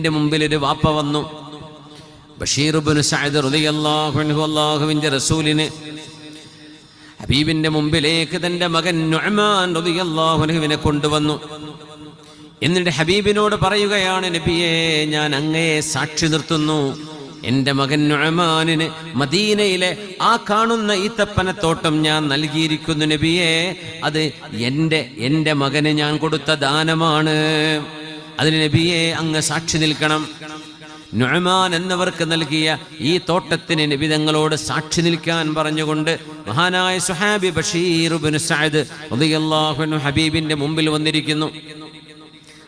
ഹബീബിന്റെ മുമ്പിൽ ഒരു വാപ്പ വന്നു. ബഷീർ ഇബ്നു സഅദ് റളിയല്ലാഹു അൻഹു അല്ലാഹുവിന്റെ റസൂലിന് ഹബീബിന്റെ മുമ്പിലേക്ക് തന്റെ മകൻ നുഅ്മാൻ റളിയല്ലാഹു അൻഹുവിനെ കൊണ്ടുവന്നു. എന്നിട്ട് ഹബീബിനോട് പറയുകയാണ്, നബിയേ, ഞാൻ അങ്ങയെ സാക്ഷി നിർത്തുന്നു, എൻ്റെ മകൻ നുഅ്മാനിന് മദീനയിലെ ആ കാണുന്ന ഈത്തപ്പനത്തോട്ടം ഞാൻ നൽകിയിരിക്കുന്നു നബിയേ. അത് എൻ്റെ മകന് ഞാൻ കൊടുത്ത ദാനമാണ്. അതിന് നബിയെ അങ്ങ് സാക്ഷി നിൽക്കണം. നുഅ്മാൻ എന്നവർക്ക് നൽകിയ ഈ തോട്ടത്തിന് നബി തങ്ങളോട് സാക്ഷി നിൽക്കാൻ പറഞ്ഞുകൊണ്ട് മഹാനായ സുഹാബി ബഷീർ ഇബ്നു സഅദ് റളിയല്ലാഹു അൻഹു ഹബീബിന്റെ മുമ്പിൽ വന്നിരിക്കുന്നു.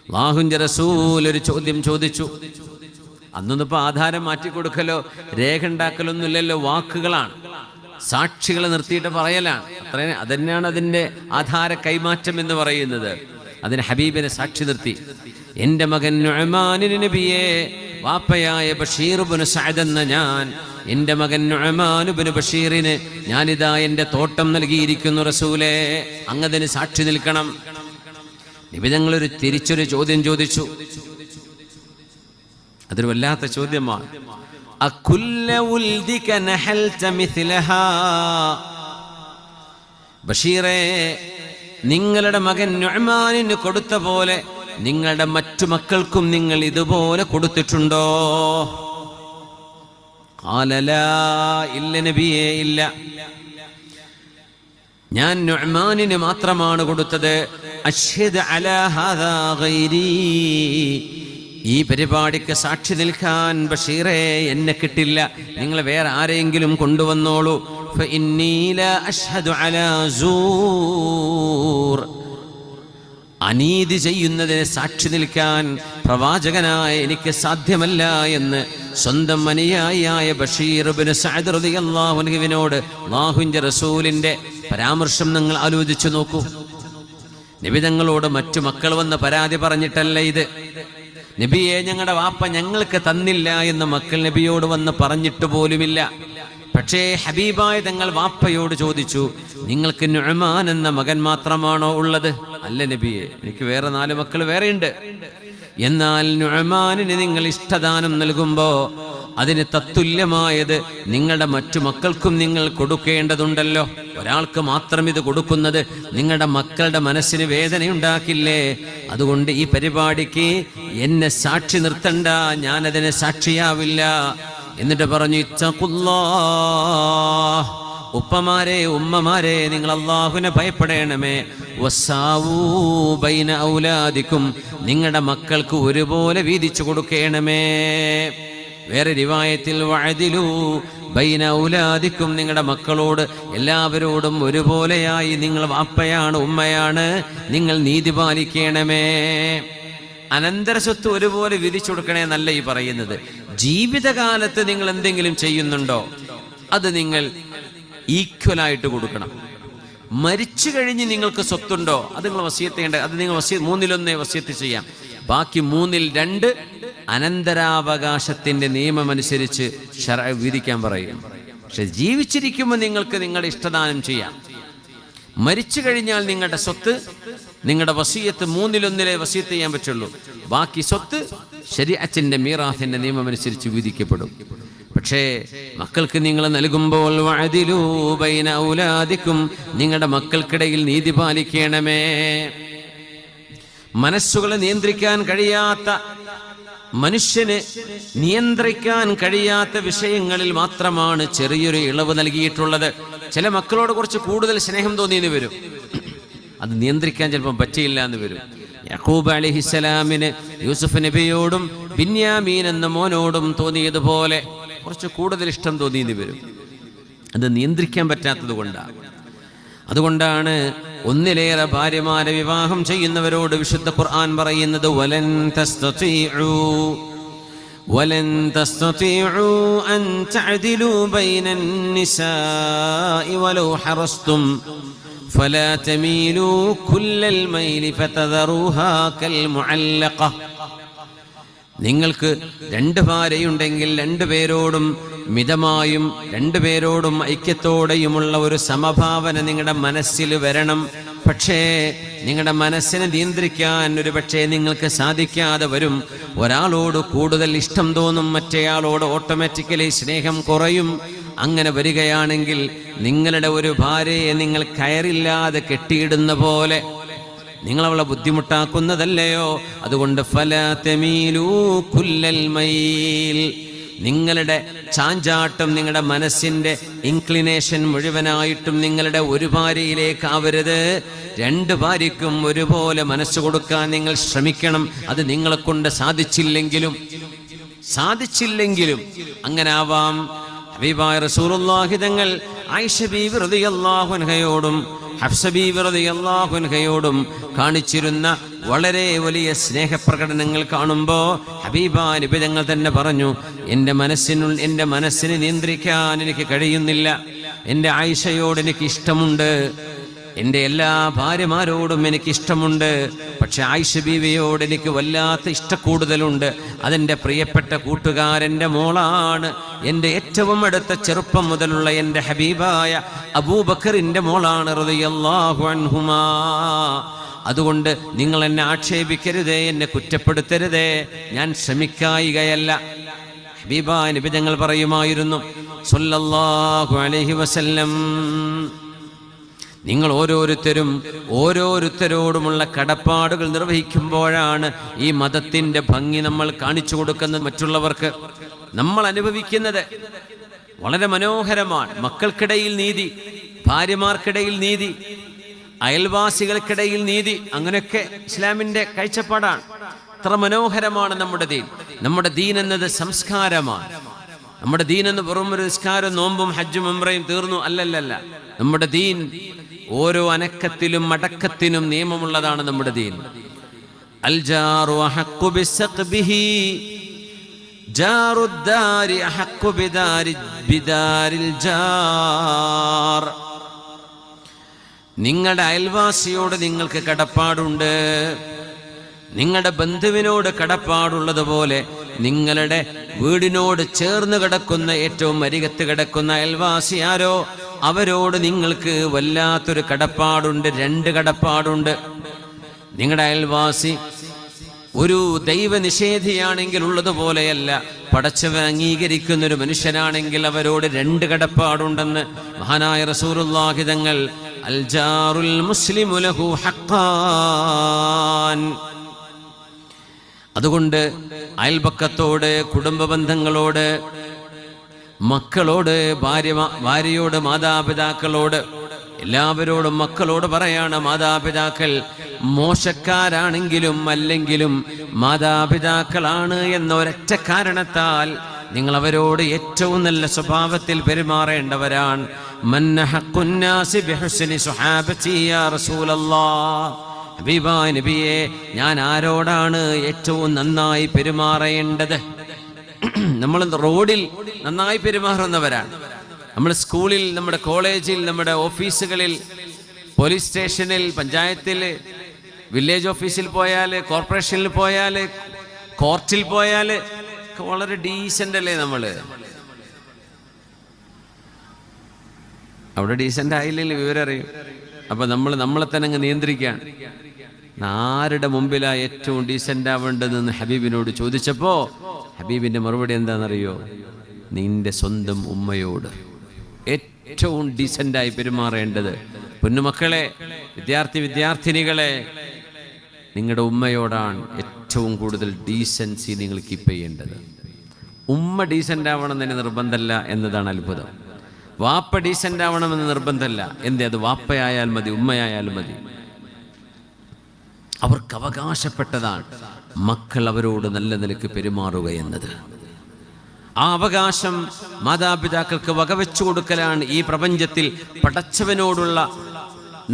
അല്ലാഹുവിന്റെ റസൂൽ ഒരു ചോദ്യം ചോദിച്ചു. അന്നൊന്നിപ്പോ ആധാരം മാറ്റിക്കൊടുക്കലോ രേഖ ഉണ്ടാക്കലൊന്നുമില്ലല്ലോ, വാക്കുകളാണ്, സാക്ഷികളെ നിർത്തിയിട്ട് പറയലാണ്. അതന്നെയാണ് അതിൻ്റെ ആധാര കൈമാറ്റം എന്ന് പറയുന്നത്. അതിന് ഹബീബിനെ സാക്ഷി നിർത്തി. എൻ്റെ മകൻ നുഅ്മാനിന് നബിയെ, വാപ്പയായ ബഷീർ ഇബ്നു സഅദ് എന്ന ഞാൻ എൻ്റെ മകൻ നുഅ്മാൻ ഇബ്നു ബഷീറിന് ഞാനിതാ എൻ്റെ തോട്ടം നൽകിയിരിക്കുന്നു റസൂലേ, അങ്ങതിന് സാക്ഷി നിൽക്കണം. നബി തങ്ങളൊരു തിരിച്ചൊരു ചോദ്യം ചോദിച്ചു. അതൊരു വല്ലാത്ത ചോദ്യമാണ്. ബഷീറേ, നിങ്ങളുടെ മകൻ നുഅ്മാനിന് കൊടുത്ത പോലെ നിങ്ങളുടെ മറ്റു മക്കൾക്കും നിങ്ങൾ ഇതുപോലെ കൊടുത്തിട്ടുണ്ടോ? ഖാല ലാ, ഇല്ല നബിയേ, ഇല്ല. ഞാൻ നുഅ്മാനിന് മാത്രമാണ് കൊടുത്തത്. അശ്ഹദ് അലാ ഹാദാ ഗൈരി, ഈ പരിപാടിക്ക് സാക്ഷി നിൽക്കാൻ ബഷീറേ എന്നെ കിട്ടില്ല, നിങ്ങൾ വേറെ ആരെങ്കിലും കൊണ്ടുവന്നോളൂ. ഫഇന്നീ ലാ അശ്ഹദു അലാ സൂർ, അനീതി ചെയ്യുന്നതിന് സാക്ഷി നിൽക്കാൻ പ്രവാചകനായ എനിക്ക് സാധ്യമല്ല എന്ന് സ്വന്തം അനുയായിയായ ബഷീർ ഇബ്നു സഅദ് റളിയല്ലാഹു അൻഹുവിനോട് അല്ലാഹുവിന്റെ റസൂലിന്റെ പരാമർശം നിങ്ങൾ ആലോചിച്ചു നോക്കൂ. നബി തങ്ങളോട് മറ്റു മക്കൾ വന്ന് പരാതി പറഞ്ഞിട്ടല്ല ഇത്. നബിയെ, ഞങ്ങളുടെ വാപ്പ ഞങ്ങൾക്ക് തന്നില്ല എന്ന് മക്കൾ നബിയോട് വന്ന് പറഞ്ഞിട്ട് പോലുമില്ല. പക്ഷേ ഹബീബായ തങ്ങൾ വാപ്പയോട് ചോദിച്ചു, നിങ്ങൾക്ക് നുഅ്മാൻ എന്ന മകൻ മാത്രമാണോ ഉള്ളത്? അല്ല നബിയെ, എനിക്ക് വേറെ 4 മക്കൾ വേറെയുണ്ട്. എന്നാൽ നുഅ്മാനിന് നിങ്ങൾ ഇഷ്ടദാനം നൽകുമ്പോ അതിന് തത്തുല്യമായത് നിങ്ങളുടെ മറ്റു മക്കൾക്കും നിങ്ങൾ കൊടുക്കേണ്ടതുണ്ടല്ലോ. ഒരാൾക്ക് മാത്രം ഇത് കൊടുക്കുന്നത് നിങ്ങളുടെ മക്കളുടെ മനസ്സിന് വേദനയുണ്ടാക്കില്ലേ? അതുകൊണ്ട് ഈ പരിപാടിക്ക് എന്നെ സാക്ഷി നിർത്തണ്ട, ഞാനതിനെ സാക്ഷിയാവില്ല. എന്നിട്ട് പറഞ്ഞു, ഇത്തഖുല്ലാഹ്, ഉപ്പമാരെ ഉമ്മമാരെ, നിങ്ങൾ അല്ലാഹുവിനെ ഭയപ്പെടണമേ. വസാവൂ ബൈന ഔലാദിക്കും, നിങ്ങളുടെ മക്കൾക്ക് ഒരുപോലെ വീതിച്ചു കൊടുക്കണമേ. വേറെ റിവായത്തിൽ വഅദിലു ബൈന ഔലാദിക്കും, നിങ്ങളുടെ മക്കളോട് എല്ലാവരോടും ഒരുപോലെയായി, നിങ്ങൾ വാപ്പയാണ് ഉമ്മയാണ്, നിങ്ങൾ നീതി പാലിക്കണമേ. അനന്തര സ്വത്ത് ഒരുപോലെ വിധിച്ചു കൊടുക്കണേ എന്നല്ല ഈ പറയുന്നത്. ജീവിതകാലത്ത് നിങ്ങൾ എന്തെങ്കിലും ചെയ്യുന്നുണ്ടോ അത് നിങ്ങൾ ഈക്വലായിട്ട് കൊടുക്കണം. മരിച്ചു കഴിഞ്ഞ് നിങ്ങൾക്ക് സ്വത്തുണ്ടോ അത് നിങ്ങൾ വസിയത്ത് ചെയ്യേണ്ട, അത് നിങ്ങൾ 3-1 വസിയത്ത് ചെയ്യാം. ബാക്കി 3-2 അനന്തരാവകാശത്തിന്റെ നിയമമനുസരിച്ച് ശർഅ വിധിക്കാൻ പറയും. പക്ഷെ ജീവിച്ചിരിക്കുമ്പോൾ നിങ്ങൾക്ക് നിങ്ങളുടെ ഇഷ്ടദാനം ചെയ്യാം. മരിച്ചു കഴിഞ്ഞാൽ നിങ്ങളുടെ സ്വത്ത്, നിങ്ങളുടെ വസിയത്ത് 3-1 വസിയത്ത് ചെയ്യാൻ പറ്റുള്ളൂ. ബാക്കി സ്വത്ത് ശരീഅത്തിന്റെ മീറാത്തിന്റെ നിയമമനുസരിച്ച് വിധിക്കപ്പെടും. പക്ഷേ മക്കൾക്ക് നിങ്ങൾ നൽകുമ്പോൾ വഅദിലൂ ബൈന ഔലാദിക്കും, നിങ്ങളുടെ മക്കൾക്കിടയിൽ നീതി പാലിക്കണമേ. മനസ്സുകളെ നിയന്ത്രിക്കാൻ കഴിയാത്ത, മനുഷ്യന് നിയന്ത്രിക്കാൻ കഴിയാത്ത വിഷയങ്ങളിൽ മാത്രമാണ് ചെറിയൊരു ഇളവ് നൽകിയിട്ടുള്ളത്. ചില മക്കളോട് കുറച്ച് കൂടുതൽ സ്നേഹം തോന്നിയെന്ന് വരും, അത് നിയന്ത്രിക്കാൻ ചിലപ്പോൾ പറ്റിയില്ല എന്ന് വരും. യാക്കൂബ് അലൈഹിസ്സലാമിന് യൂസുഫ് നബിയോടും ബിന്യാമീൻ എന്ന മോനോടും തോന്നിയതുപോലെ കുറച്ച് കൂടുതൽ ഇഷ്ടം തോന്നിയെന്ന് വരും. അത് നിയന്ത്രിക്കാൻ പറ്റാത്തത് കൊണ്ടാണ്. അതുകൊണ്ടാണ് ഒന്നിലേറെ ഭാര്യമാരെ വിവാഹം ചെയ്യുന്നവരോട് വിശുദ്ധ ഖുർആൻ പറയുന്നത്, വലൻ തസ്തതീഉ അൻ തഅദിലു ബൈനൻ നിസാഇ വലൗ ഹറസ്തും ഫലാ തമീലു കുല്ലൽ മൈലി ഫതദറുഹാ കൽ മുഅല്ലഖ. നിങ്ങൾക്ക് 2 ഭാര്യയുണ്ടെങ്കിൽ 2 പേരോടും മിതമായും 2 പേരോടും ഐക്യത്തോടെയുമുള്ള ഒരു സമഭാവന നിങ്ങളുടെ മനസ്സിൽ വരണം. പക്ഷേ നിങ്ങളുടെ മനസ്സിനെ നിയന്ത്രിക്കാൻ ഒരു പക്ഷേ നിങ്ങൾക്ക് സാധിക്കാതെ വരും. ഒരാളോട് കൂടുതൽ ഇഷ്ടം തോന്നും, മറ്റേയാളോട് ഓട്ടോമാറ്റിക്കലി സ്നേഹം കുറയും. അങ്ങനെ വരികയാണെങ്കിൽ നിങ്ങളുടെ ഒരു ഭാര്യയെ നിങ്ങൾ കയറില്ലാതെ കെട്ടിയിടുന്ന പോലെ നിങ്ങൾ അവളെ ബുദ്ധിമുട്ടാക്കുന്നതല്ലയോ? അതുകൊണ്ട് ഫലാ തമീലൂ കുല്ലൽ മൈൽ, നിങ്ങളുടെ ചാഞ്ചാട്ടം, നിങ്ങളുടെ മനസ്സിന്റെ ഇൻക്ലിനേഷൻ മുഴുവനായിട്ടും നിങ്ങളുടെ ഒരു ഭാര്യയിലേക്ക് ആവരുത്. രണ്ട് ഭാര്യയ്ക്കും ഒരുപോലെ മനസ്സ് കൊടുക്കാൻ നിങ്ങൾ ശ്രമിക്കണം. അത് നിങ്ങളെ കൊണ്ട് സാധിച്ചില്ലെങ്കിലും അങ്ങനെ ആവാം. ഹബീബായ റസൂലുള്ളാഹി തങ്ങൾ ആയിഷ ബീവി റളിയല്ലാഹു അൻഹയോടും ഹഫ്സ ബീവി റളിയല്ലാഹു അൻഹയോടും കാണിച്ചിരുന്ന വളരെ വലിയ സ്നേഹപ്രകടനങ്ങൾ കാണുമ്പോൾ ഹബീബായ നബി തങ്ങൾ തന്നെ പറഞ്ഞു, എൻ്റെ മനസ്സിനെ നിയന്ത്രിക്കാൻ എനിക്ക് കഴിയുന്നില്ല. എൻ്റെ ആയിഷയോട് എനിക്ക് ഇഷ്ടമുണ്ട്, എൻ്റെ എല്ലാ ഭാര്യമാരോടും എനിക്കിഷ്ടമുണ്ട്. പക്ഷെ ആയിഷ ബീവിയോട് എനിക്ക് വല്ലാത്ത ഇഷ്ടക്കൂടുതലുണ്ട്. അതെൻ്റെ പ്രിയപ്പെട്ട കൂട്ടുകാരൻ്റെ മോളാണ്. എൻ്റെ ഏറ്റവും അടുത്ത ചെറുപ്പം മുതലുള്ള എൻ്റെ ഹബീബായ അബൂബക്കറിൻ്റെ മോളാണ് റളിയല്ലാഹു അൻഹുമാ. അതുകൊണ്ട് നിങ്ങൾ എന്നെ ആക്ഷേപിക്കരുതേ, എന്നെ കുറ്റപ്പെടുത്തരുതേ, ഞാൻ ശ്രമിക്കായികയല്ല. ഹബീബായ നബി തങ്ങൾ പറയുമായിരുന്നു സ്വല്ലല്ലാഹു അലൈഹി വസല്ലം, നിങ്ങൾ ഓരോരുത്തരോടുമുള്ള കടപ്പാടുകൾ നിർവഹിക്കുമ്പോഴാണ് ഈ മതത്തിന്റെ ഭംഗി നമ്മൾ കാണിച്ചു കൊടുക്കുന്നത് മറ്റുള്ളവർക്ക്. നമ്മൾ അനുഭവിക്കുന്നത് വളരെ മനോഹരമാണ്. മക്കൾക്കിടയിൽ നീതി, ഭാര്യമാർക്കിടയിൽ നീതി, അയൽവാസികൾക്കിടയിൽ നീതി, അങ്ങനെയൊക്കെ ഇസ്ലാമിന്റെ കാഴ്ചപ്പാടാണ്. അത്ര മനോഹരമാണ് നമ്മുടെ ദീൻ എന്നത് സംസ്കാരമാണ്. നമ്മുടെ ദീൻ എന്ന് വെറും ഒരു നിസ്കാരം, നോമ്പും ഹജ്ജും ഉംറയും തീർന്നു അല്ലല്ല. നമ്മുടെ ദീൻ ഓരോ അനക്കത്തിലും അടക്കത്തിനും നിയമമുള്ളതാണ് നമ്മുടെ ദീൻ. അൽ ജാറു അഹഖു ബിസഖ്ബിഹി ജാറുദ്ദാരി അഹഖു ബിദാരിൽ ജാർ. നിങ്ങളുടെ അയൽവാസിയോട് നിങ്ങൾക്ക് കടപ്പാടുണ്ട്. നിങ്ങളുടെ ബന്ധുവിനോട് കടപ്പാടുള്ളതുപോലെ നിങ്ങളുടെ വീടിനോട് ചേർന്ന് കിടക്കുന്ന, ഏറ്റവും അരികത്ത് കിടക്കുന്ന അയൽവാസി ആരോ അവരോട് നിങ്ങൾക്ക് വല്ലാത്തൊരു കടപ്പാടുണ്ട്. രണ്ട് കടപ്പാടുണ്ട്. നിങ്ങളുടെ അയൽവാസി ഒരു ദൈവനിഷേധിയാണെങ്കിൽ ഉള്ളതുപോലെയല്ല, പടച്ചവൻ അംഗീകരിക്കുന്ന ഒരു മനുഷ്യനാണെങ്കിൽ അവരോട് രണ്ട് കടപ്പാടുണ്ടെന്ന് മഹാനായ റസൂലുള്ളാഹി തങ്ങൾ അൽ ജാറുൽ മുസ്ലിമു ലഹു ഹഖ്ഖാൻ. അതുകൊണ്ട് അയൽപക്കത്തോട്, കുടുംബ ബന്ധങ്ങളോട്, മക്കളോട്, ഭാര്യയോട്, മാതാപിതാക്കളോട്, എല്ലാവരോടും മക്കളോട് പറയാണ്, മാതാപിതാക്കൾ മോശക്കാരാണെങ്കിലും അല്ലെങ്കിലും മാതാപിതാക്കളാണ് എന്ന ഒരൊറ്റ കാരണത്താൽ നിങ്ങൾ അവരോട് ഏറ്റവും നല്ല സ്വഭാവത്തിൽ പെരുമാറേണ്ടവരാണ്. മന്നഹഖുന്നാസി ബിഹുസ്നി സുഹാബതി യാ റസൂലല്ലാഹ്. ഹബീബായ നബിയെ, ഞാൻ ആരോടാണ് ഏറ്റവും നന്നായി പെരുമാറേണ്ടത്? നമ്മൾ റോഡിൽ നന്നായി പെരുമാറുന്നവരാണ്. നമ്മൾ സ്കൂളിൽ, നമ്മുടെ കോളേജിൽ, നമ്മുടെ ഓഫീസുകളിൽ, പോലീസ് സ്റ്റേഷനിൽ, പഞ്ചായത്തിൽ, വില്ലേജ് ഓഫീസിൽ പോയാൽ, കോർപ്പറേഷനിൽ പോയാൽ, കോർട്ടിൽ പോയാൽ വളരെ ഡീസൻ്റ് അല്ലേ നമ്മൾ? അവിടെ ഡീസൻ്റ് ആയില്ലെങ്കിൽ വിവരം അറിയും. അപ്പം നമ്മളെ തന്നെ അങ്ങ് നിയന്ത്രിക്കുകയാണ്. ആരുടെ മുമ്പിലാ ഏറ്റവും ഡീസൻ്റ് ആവേണ്ടതെന്ന് ഹബീബിനോട് ചോദിച്ചപ്പോൾ ഹബീബിൻ്റെ മറുപടി എന്താണെന്നറിയോ? നിന്റെ സ്വന്തം ഉമ്മയോട് ഏറ്റവും ഡീസൻ്റായി പെരുമാറേണ്ടത്. പൊന്നുമക്കളെ, വിദ്യാർത്ഥിനികളെ, നിങ്ങളുടെ ഉമ്മയോടാണ് ഏറ്റവും കൂടുതൽ ഡീസൻസി നിങ്ങൾ കീപ്പ് ചെയ്യേണ്ടത്. ഉമ്മ ഡീസൻ്റ് ആവണം എന്ന് നിർബന്ധമല്ല എന്നതാണ് അത്ഭുതം. വാപ്പ ഡീസൻ്റ് ആവണമെന്ന് നിർബന്ധമല്ല. അത് വാപ്പയായാൽ മതി, ഉമ്മയായാലും മതി. അവർക്ക് അവകാശപ്പെട്ടതാണ് മക്കൾ അവരോട് നല്ല നിലയ്ക്ക് പെരുമാറുക എന്നത്. ആ അവകാശം മാതാപിതാക്കൾക്ക് വകവെച്ചു കൊടുക്കലാണ് ഈ പ്രപഞ്ചത്തിൽ പടച്ചവനോടുള്ള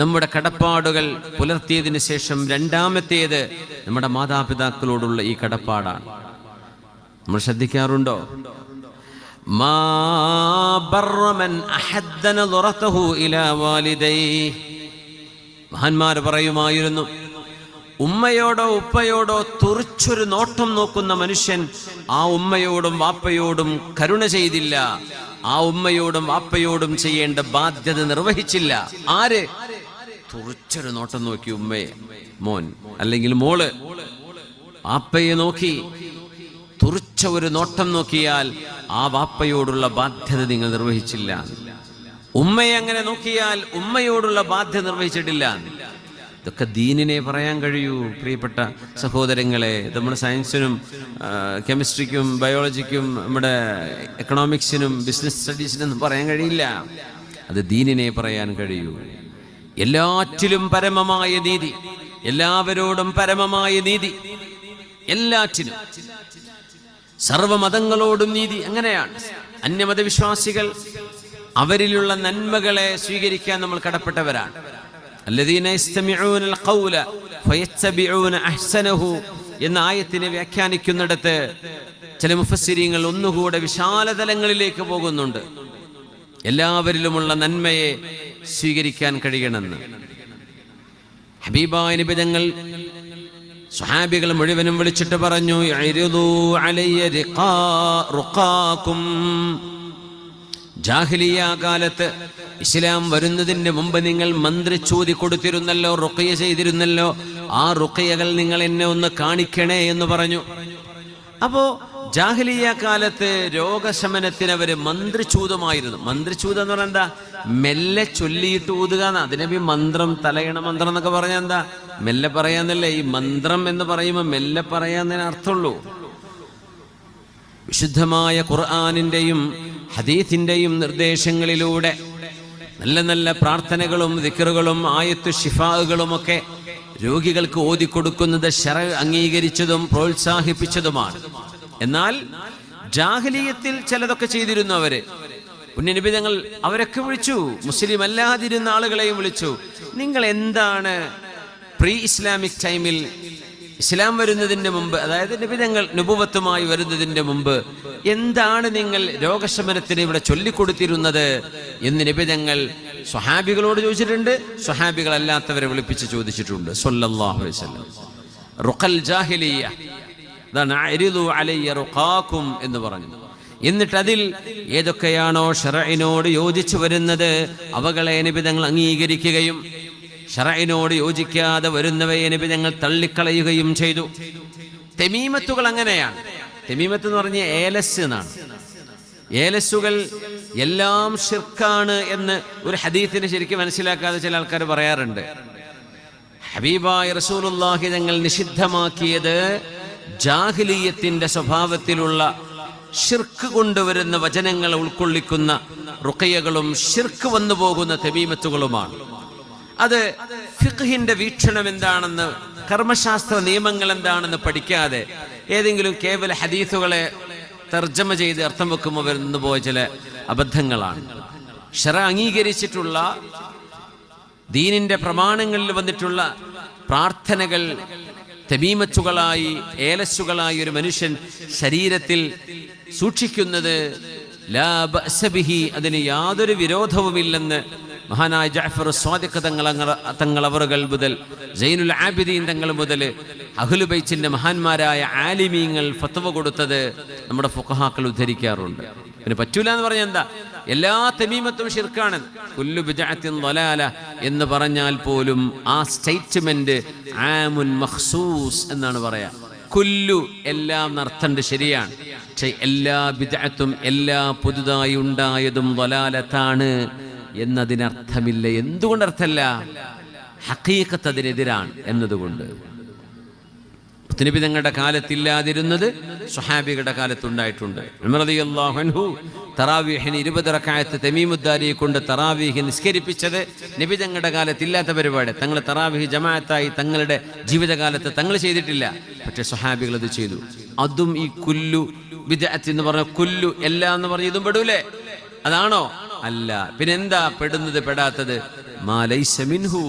നമ്മുടെ കടപ്പാടുകൾ പുലർത്തിയതിനു ശേഷം രണ്ടാമത്തേത് നമ്മുടെ മാതാപിതാക്കളോടുള്ള ഈ കടപ്പാടാണ്. നമ്മൾ ശ്രദ്ധിക്കാറുണ്ടോ? മാ ബർറ മൻ അഹദ്ദ നദറതഹു ഇലാ വാലിദൈഹി. മഹാന്മാർ പറയുമായിരുന്നു, ഉമ്മയോടോ ഉപ്പയോടോ തുറിച്ചൊരു നോട്ടം നോക്കുന്ന മനുഷ്യൻ ആ ഉമ്മയോടും വാപ്പയോടും കരുണ ചെയ്തില്ല, ആ ഉമ്മയോടും വാപ്പയോടും ചെയ്യേണ്ട ബാധ്യത നിർവഹിച്ചില്ല. ആര്? തുറിച്ചൊരു നോട്ടം നോക്കി ഉമ്മയെ, മോൻ അല്ലെങ്കിൽ മോള് വാപ്പയെ നോക്കി തുറിച്ച ഒരു നോട്ടം നോക്കിയാൽ ആ വാപ്പയോടുള്ള ബാധ്യത നിങ്ങൾ നിർവഹിച്ചില്ല. ഉമ്മയെ അങ്ങനെ നോക്കിയാൽ ഉമ്മയോടുള്ള ബാധ്യത നിർവഹിച്ചിട്ടില്ല. ഇതൊക്കെ ദീനിനെ പറയാൻ കഴിയൂ പ്രിയപ്പെട്ട സഹോദരങ്ങളെ. നമ്മുടെ സയൻസിനും കെമിസ്ട്രിക്കും ബയോളജിക്കും നമ്മുടെ എക്കണോമിക്സിനും ബിസിനസ് സ്റ്റഡീസിനൊന്നും പറയാൻ കഴിയില്ല. അത് ദീനിനെ പറയാൻ കഴിയൂ. എല്ലാറ്റിലും പരമമായ നീതി, എല്ലാവരോടും പരമമായ നീതി, എല്ലാറ്റിനും സർവമതങ്ങളോടും നീതി. അങ്ങനെയാണ് അന്യമതവിശ്വാസികൾ, അവരിലുള്ള നന്മകളെ സ്വീകരിക്കാൻ നമ്മൾ കടപ്പെട്ടവരാണ്. الذين يستمعون القول فيتبعون احسنه എന്ന ആയത്തിനെ വ്യാഖ്യാനിക്കുന്നിടത്ത് ചില മുഫസ്സിരീങ്ങൾ ഒന്നുകൂടെ വിശാലതലങ്ങളിലേക്ക് പോകുന്നുണ്ട്. എല്ലാവരിലുമുള്ള നന്മയെ സ്വീകരിക്കാൻ കഴിയണമെന്ന്. ഹബീബായ നബി തങ്ങൾ സ്വഹാബികൾ മുഴുവനും വിളിച്ചിട്ട് പറഞ്ഞു, ഇഅ്രിദൂ അലയ്യ റുഖാകും. ജാഹിലിയ കാലത്ത് ഇസ്ലാം വരുന്നതിന് മുമ്പ് നിങ്ങൾ മന്ത്രിച്ചൂതി കൊടുത്തിരുന്നല്ലോ, റുഖിയ ചെയ്തിരുന്നല്ലോ. ആ റുഖിയകൾ നിങ്ങൾ എന്നെ ഒന്ന് കാണിക്കണേ എന്ന് പറഞ്ഞു. അപ്പോ ജാഹിലിയ കാലത്ത് രോഗശമനത്തിന് അവര് മന്ത്രിച്ചൂതുമായിരുന്നു. മന്ത്രിച്ചൂത് എന്ന് പറഞ്ഞാൽ എന്താ? മെല്ലെ ചൊല്ലിയിട്ട് ഊതുക. അതിനബി മന്ത്രം, തലയണ മന്ത്രം എന്നൊക്കെ പറഞ്ഞാൽ എന്താ? മെല്ലെ പറയാന്നല്ലേ. ഈ മന്ത്രം എന്ന് പറയുമ്പോൾ മെല്ലെ പറയാന്നതിന് അർത്ഥമുള്ളൂ. വിശുദ്ധമായ ഖുർആനിന്റെയും ഹദീസിന്റെയും നിർദ്ദേശങ്ങളിലൂടെ നല്ല നല്ല പ്രാർത്ഥനകളും ദിക്റുകളും ആയത്തു ശിഫാകളും ഒക്കെ രോഗികൾക്ക് ഓതിക്കൊടുക്കുന്നത് ശറഅ് അംഗീകരിച്ചതും പ്രോത്സാഹിപ്പിച്ചതുമാണ്. എന്നാൽ ജാഹിലിയത്തിൽ ചിലതൊക്കെ ചെയ്തിരുന്നു അവര്. പുണ്യനബി തങ്ങൾ അവരൊക്കെ വിളിച്ചു, മുസ്ലിം അല്ലാതിരുന്ന ആളുകളെയും വിളിച്ചു. നിങ്ങൾ എന്താണ് പ്രീ ഇസ്ലാമിക് ടൈമിൽ, ഇസ്ലാം വരുന്നതിന്റെ മുമ്പ്, അതായത് നബി തങ്ങൾ നുബുവത്തുമായി വരുന്നതിന്റെ മുമ്പ് എന്താണ് നിങ്ങൾ രോഗശമനത്തിന് ഇവിടെ ചൊല്ലിക്കൊടുത്തിരുന്നത് എന്ന് നബി തങ്ങൾ സ്വഹാബികളോട് ചോദിച്ചിട്ടുണ്ട്. സ്വഹാബികളല്ലാത്തവരെ വിളിപ്പിച്ച് ചോദിച്ചിട്ടുണ്ട്. സ്വല്ലല്ലാഹു അലൈഹി വസല്ലം റുഖൽ ജാഹിലിയ, അതാണ് അരിദു അലയ്യ റുഖാകും എന്ന് പറഞ്ഞു. എന്നിട്ട് അതിൽ ഏതൊക്കെയാണോ ശറഇനോട് യോജിച്ചു വരുന്നത് അവകളെ നബി തങ്ങൾ അംഗീകരിക്കുകയും ശറഇനോട് യോജിക്കാതെ വരുന്നവയെ നബി തങ്ങൾ തള്ളിക്കളയുകയും ചെയ്തു. തെമീമത്തുകൾ അങ്ങനെയാണ്. തെമീമത്ത് എന്ന് പറഞ്ഞ ഏലസ് എന്നാണ്. ഏലസുകൾ എല്ലാം ശിർക്കാണ് എന്ന് ഒരു ഹദീസിനെ ശരിക്കും മനസ്സിലാക്കാതെ ചില ആൾക്കാർ പറയാറുണ്ട്. ഹബീബായ റസൂലുള്ളാഹി തങ്ങൾ നിഷിദ്ധമാക്കിയത് ജാഹിലിയത്തിന്റെ സ്വഭാവത്തിലുള്ള ഷിർക്ക് കൊണ്ടുവരുന്ന വചനങ്ങൾ ഉൾക്കൊള്ളിക്കുന്ന റുഖയകളും ഷിർക്ക് വന്നു പോകുന്ന തെമീമത്തുകളുമാണ്. അത് ഫിഖ്ഹിന്റെ വീക്ഷണം എന്താണെന്ന്, കർമ്മശാസ്ത്ര നിയമങ്ങൾ എന്താണെന്ന് പഠിക്കാതെ ഏതെങ്കിലും കേവല ഹദീസുകളെ തർജ്ജമ ചെയ്ത് അർത്ഥം വെക്കുമ്പോൾ വരുന്നു പോയ ചില അബദ്ധങ്ങളാണ്. ശറ അംഗീകരിച്ചിട്ടുള്ള ദീനിന്റെ പ്രമാണങ്ങളിൽ വന്നിട്ടുള്ള പ്രാർത്ഥനകൾ തമീമത്തുകളായി, ഏലസുകളായി ഒരു മനുഷ്യൻ ശരീരത്തിൽ സൂക്ഷിക്കുന്നത് ലാ ബഅസ ബിഹി, അതിന് യാതൊരു വിരോധവുമില്ലെന്ന് മഹാനായ ജഅഫർ സ്വാദിഖ് തങ്ങൾ അവറുകൾ മുതൽ സൈനുൽ ആബിദീൻ തങ്ങൾ മുതൽ അഹ്ലു ബൈത്തിന്റെ മഹാന്മാരായ ആലിമീങ്ങൾ ഫത്വ കൊടുത്തത് നമ്മുടെ ഫുഖഹാക്കൾ ഉദ്ധരിക്കാറുണ്ട്. പിന്നെ പറ്റൂല എന്ന് പറഞ്ഞാൽ എന്താ? എല്ലാ തമീമത്തും ശിർക്കാണ്. കുല്ലു ബിദ്അത്തിൻ ളലാല എന്ന് പറഞ്ഞാൽ പോലും ആ സ്റ്റേറ്റ്മെന്റ് ആമുൻ മഖ്സൂസ് എന്നാണ് പറയാ. കുല്ലു എല്ലാം അർത്ഥമുണ്ട്, ശരിയാണ്. പക്ഷെ എല്ലാ ബിദ്അത്തും, എല്ലാ പുതുതായി ഉണ്ടായതും ളലാലത്താണ് എന്നതിനർത്ഥമില്ല. എന്തുകൊണ്ട് അർത്ഥമല്ല? ഹഖീഖത്ത് അതിനെതിരാണ് എന്നതുകൊണ്ട്. നബി തങ്ങളുടെ കാലത്തില്ലാതിരുന്നത് സ്വഹാബികളുടെ കാലത്തുണ്ടായിട്ടുണ്ട്. ഉമർ റളിയല്ലാഹു അൻഹു തറാവീഹിന് 20 റക്അത്ത് തമീമുദ്ദാരിയെ കൊണ്ട് തറാവീഹ് നിസ്കരിപ്പിച്ചത് നബി തങ്ങളുടെ കാലത്തില്ലാത്ത പരിപാടി. തങ്ങൾ തറാവീഹ് ജമാഅത്തായി തങ്ങളുടെ ജീവിതകാലത്ത് തങ്ങൾ ചെയ്തിട്ടില്ല. പക്ഷെ സ്വഹാബികൾ അത് ചെയ്തു. അതും ഈ കുല്ലു ബിദ്അത്ത് എന്ന് പറഞ്ഞ കുല്ലു എല്ലാം എന്ന് പറഞ്ഞ ഇതും പെടൂലേ? അതാണോ? അല്ല. പിന്നെന്താ പെടുന്നത്, പെടാത്തത്? മാ ലൈസ മിൻഹു,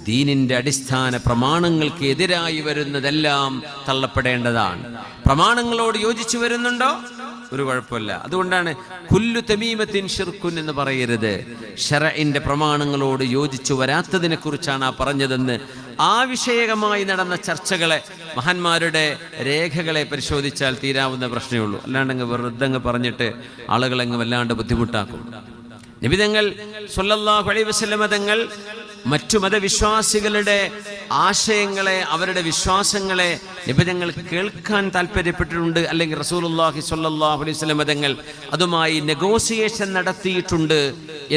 ദീനിന്റെ അടിസ്ഥാന പ്രമാണങ്ങൾക്ക് എതിരായി വരുന്നതെല്ലാം തള്ളപ്പെടേണ്ടതാണ്. പ്രമാണങ്ങളോട് യോജിച്ചു വരുന്നുണ്ടോ? ഒരു കുഴപ്പമില്ല. അതുകൊണ്ടാണ് കുല്ലു തമീമത്തിൻ ശിർക്കുൻ എന്ന് പറയരുത്. ശറഇന്റെ പ്രമാണങ്ങളോട് യോജിച്ചു വരാത്തതിനെ കുറിച്ചാണ് ആ പറഞ്ഞതെന്ന് ആ വിഷയകമായി നടന്ന ചർച്ചകളെ, മഹാന്മാരുടെ രേഖകളെ പരിശോധിച്ചാൽ തീരാവുന്ന പ്രശ്നമേ ഉള്ളൂ. അല്ലാണ്ടങ്ങ് വെറുതെ അങ്ങ് പറഞ്ഞിട്ട് ആളുകളങ്ങ് വല്ലാണ്ട് ബുദ്ധിമുട്ടാക്കും. നബി തങ്ങൾ സ്വല്ലല്ലാഹു അലൈഹി വസല്ലമ തങ്ങൾ മറ്റു മതവിശ്വാസികളുടെ ആശയങ്ങളെ, അവരുടെ വിശ്വാസങ്ങളെ നിബിതങ്ങൾ കേൾക്കാൻ താല്പര്യപ്പെട്ടിട്ടുണ്ട്, അല്ലെങ്കിൽ റസൂലുള്ളാഹി സ്വല്ലല്ലാഹു അലൈഹി വസല്ലം തങ്ങൾ അതുമായി നെഗോസിയേഷൻ നടത്തിയിട്ടുണ്ട്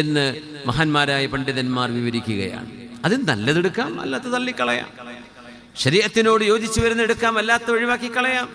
എന്ന് മഹാന്മാരായ പണ്ഡിതന്മാർ വിവരിക്കുകയാണ്. അത് നല്ലതെടുക്കാം, അല്ലാത്ത തള്ളിക്കളയാം. ശരീഅത്തിനോട് യോജിച്ചു വരുന്ന എടുക്കാം, അല്ലാത്ത ഒഴിവാക്കി കളയാം.